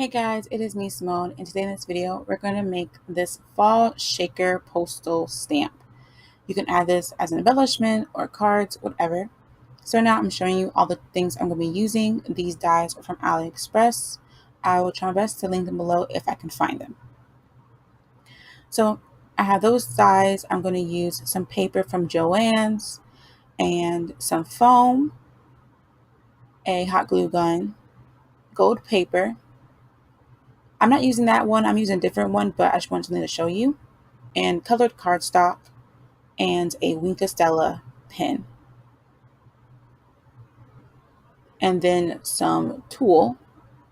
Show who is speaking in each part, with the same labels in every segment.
Speaker 1: Hey guys, it is me Simone, and today in this video we're going to make this fall shaker postal stamp. You can add this as an embellishment or cards, whatever. So now I'm showing you all the things I'm going to be using. These dies are from AliExpress. I will try my best to link them below if I can find them. So I have those dies. I'm going to use some paper from Joann's and some foam, a hot glue gun, gold paper. I'm not using that one, I'm using a different one, but I just wanted something to show you. And colored cardstock and a Stella pen. And then some tulle.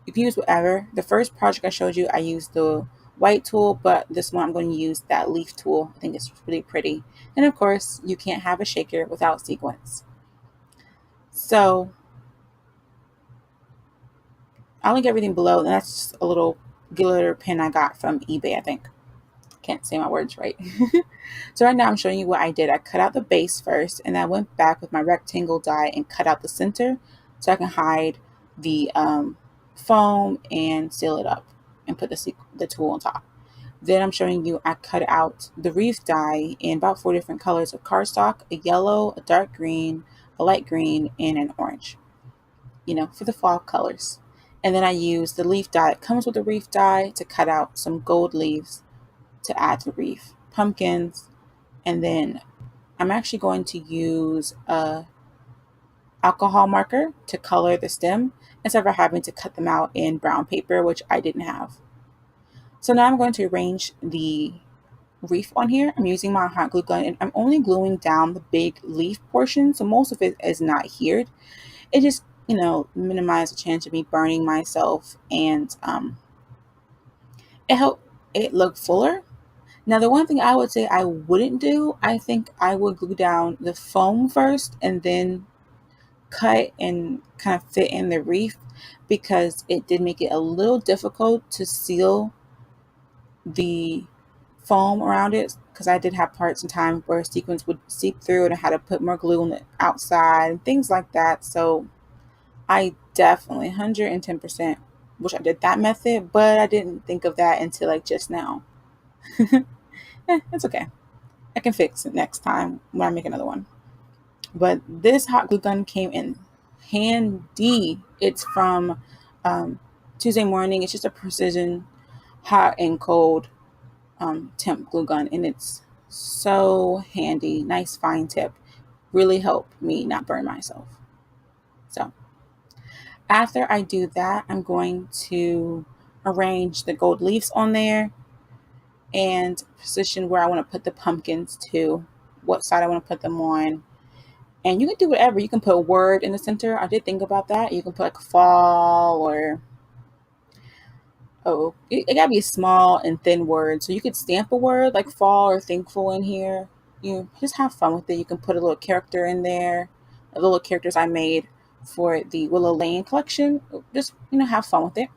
Speaker 1: You can use whatever. The first project I showed you, I used the white tulle, but this one I'm going to use that leaf tulle. I think it's really pretty. And of course, you can't have a shaker without sequins. So I'll link everything below, and that's just a little glitter pen I got from eBay, I think. Can't say my words right. So right now I'm showing you what I did. I cut out the base first, and I went back with my rectangle die and cut out the center so I can hide the foam and seal it up and put the tulle on top. Then I'm showing you I cut out the wreath die in about 4 different colors of cardstock: a yellow, a dark green, a light green, and an orange, for the fall colors. And then I used the leaf die that comes with the wreath die to cut out some gold leaves to add to the wreath, pumpkins, and then I'm actually going to use a alcohol marker to color the stem instead of having to cut them out in brown paper, which I didn't have. So now I'm going to arrange the wreath on here. I'm using my hot glue gun, and I'm only gluing down the big leaf portion, so most of it is not adhered. It just, minimizes the chance of me burning myself, and it helped it look fuller. Now, the one thing I would say I wouldn't do, I think I would glue down the foam first and then cut and kind of fit in the wreath, because it did make it a little difficult to seal the foam around it, because I did have parts in time where sequins would seep through and I had to put more glue on the outside and things like that. So I definitely 110% wish I did that method, but I didn't think of that until like just now. It's okay. I can fix it next time when I make another one. But this hot glue gun came in handy. It's from Tuesday Morning. It's just a precision hot and cold temp glue gun, and it's so handy. Nice fine tip. Really helped me not burn myself. So after I do that, I'm going to arrange the gold leaves on there and position where I want to put the pumpkins to, what side I want to put them on. And you can do whatever. You can put a word in the center. I did think about that. You can put like fall, or it gotta be a small and thin word. So you could stamp a word like fall or thankful in here. You just have fun with it. You can put a little character in there. The little characters I made for the Willow Lane collection. Just have fun with it.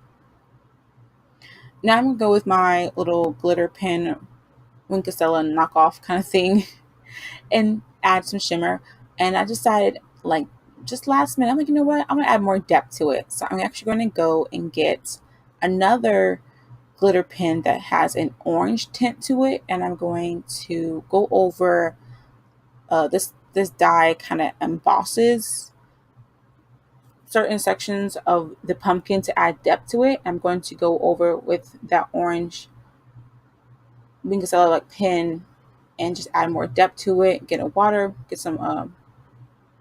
Speaker 1: Now I'm gonna go with my little glitter pen, Stella knockoff kind of thing, and add some shimmer. And I decided, like, just last minute, I'm like, you know what? I'm gonna add more depth to it. So I'm actually going to go and get another glitter pen that has an orange tint to it, and I'm going to go over this die kind of embosses certain sections of the pumpkin to add depth to it. I'm going to go over with that orange Stella like pen and just add more depth to it. Get some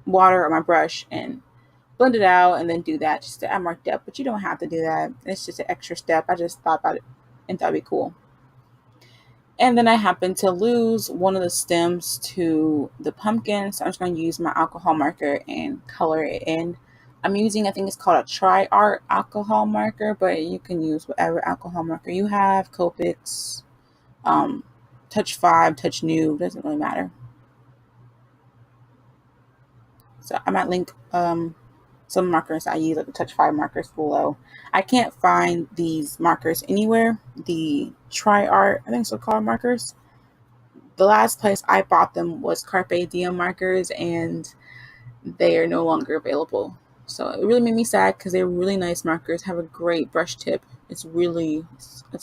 Speaker 1: water on my brush and blend it out, and then do that just to add more depth. But you don't have to do that. It's just an extra step. I just thought about it and thought it'd be cool. And then I happened to lose one of the stems to the pumpkin, so I'm just going to use my alcohol marker and color it in. I'm using, I think it's called a Tri Art alcohol marker, but you can use whatever alcohol marker you have. Copics, Touch 5, Touch New, doesn't really matter. So I might link some markers I use, like the Touch 5 markers, below. I can't find these markers anywhere. The Tri Art, I think it's called markers. The last place I bought them was Carpe Diem markers, and they are no longer available. So it really made me sad because they're really nice markers, have a great brush tip. It's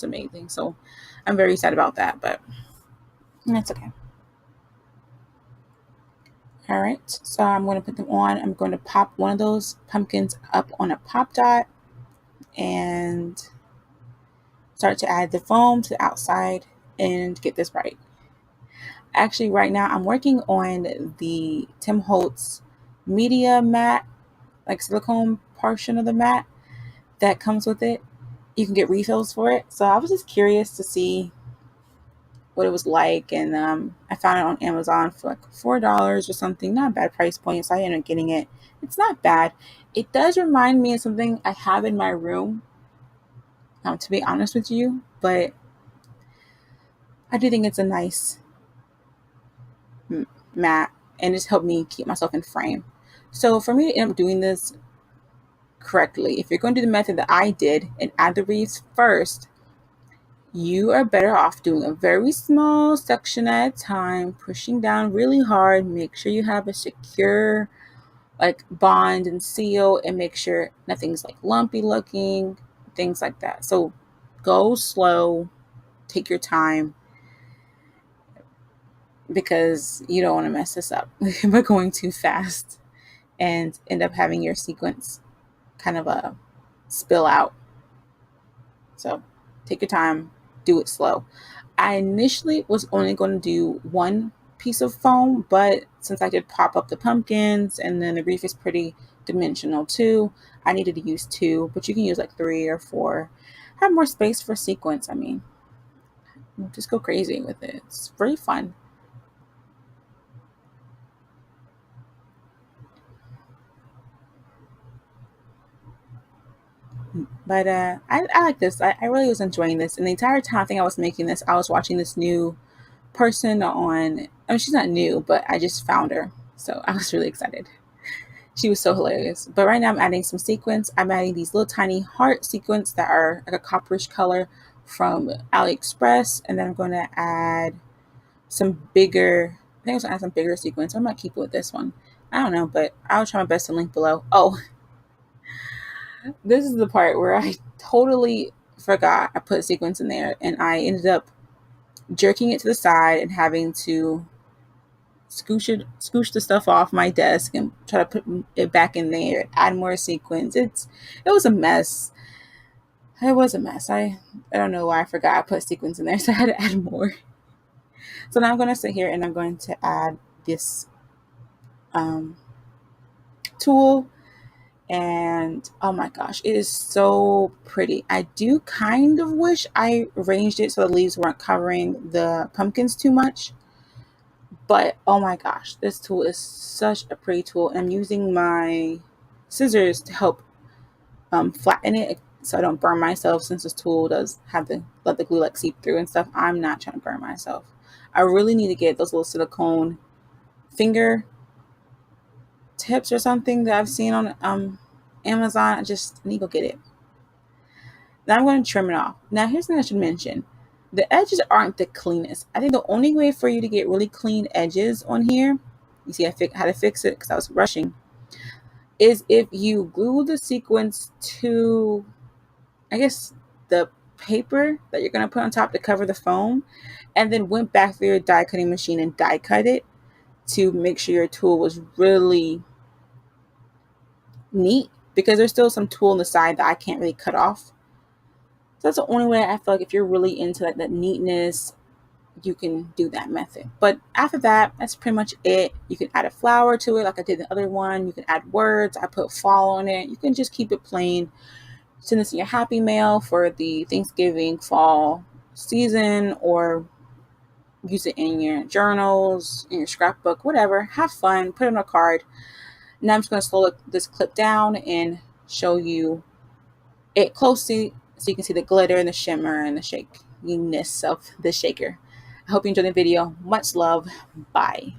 Speaker 1: amazing. So I'm very sad about that, but that's okay. All right, so I'm going to put them on. I'm going to pop one of those pumpkins up on a pop dot and start to add the foam to the outside and get this right. Actually, right now I'm working on the Tim Holtz media mat, like silicone portion of the mat that comes with it. You can get refills for it. So I was just curious to see what it was like, and I found it on Amazon for like $4 or something. Not a bad price point, so I ended up getting it. It's not bad. It does remind me of something I have in my room, to be honest with you, but I do think it's a nice mat, and it's helped me keep myself in frame. So for me to end up doing this correctly, if you're going to do the method that I did and add the wreaths first, you are better off doing a very small section at a time, pushing down really hard. Make sure you have a secure like bond and seal, and make sure nothing's like lumpy looking, things like that. So go slow, take your time, because you don't want to mess this up by going too fast and end up having your sequence kind of spill out. So take your time, do it slow. I initially was only going to do one piece of foam, but since I did pop up the pumpkins and then the wreath is pretty dimensional too, I needed to use two, but you can use like 3 or 4. Have more space for sequence. I mean, just go crazy with it. It's very fun. But I like this. I really was enjoying this. And the entire time I think I was making this, I was watching this new person on, I mean, she's not new, but I just found her. So I was really excited. She was so hilarious. But right now I'm adding some sequins. I'm adding these little tiny heart sequins that are like a copperish color from AliExpress. And then I'm going to add some bigger, I think I was going to add some bigger sequins. I might keep it with this one. I don't know, but I'll try my best to link below. Oh, this is the part where I totally forgot I put sequins in there, and I ended up jerking it to the side and having to scoosh the stuff off my desk and try to put it back in there, add more sequins. It was a mess. It was a mess. I don't know why I forgot I put sequins in there, so I had to add more. So now I'm going to sit here and I'm going to add this um, tool. And oh my gosh, it is so pretty. I do kind of wish I arranged it so the leaves weren't covering the pumpkins too much. But oh my gosh, this tool is such a pretty tool. And I'm using my scissors to help flatten it so I don't burn myself, since this tool does have to let the glue like seep through and stuff. I'm not trying to burn myself. I really need to get those little silicone finger tips or something that I've seen on Amazon. I just need to go get it. Now I'm going to trim it off. Now here's something I should mention. The edges aren't the cleanest. I think the only way for you to get really clean edges on here, you see I had to fix it because I was rushing, is if you glue the sequins to, I guess, the paper that you're going to put on top to cover the foam, and then went back through your die cutting machine and die cut it to make sure your tool was really neat, because there's still some tool on the side that I can't really cut off. So that's the only way I feel like if you're really into like that neatness, you can do that method. But after that, that's pretty much it. You can add a flower to it like I did the other one. You can add words. I put fall on it. You can just keep it plain. Send this in your happy mail for the Thanksgiving fall season, or use it in your journals, in your scrapbook, whatever. Have fun. Put it on a card. Now I'm just going to slow this clip down and show you it closely so you can see the glitter and the shimmer and the shakiness of the shaker. I hope you enjoyed the video. Much love. Bye.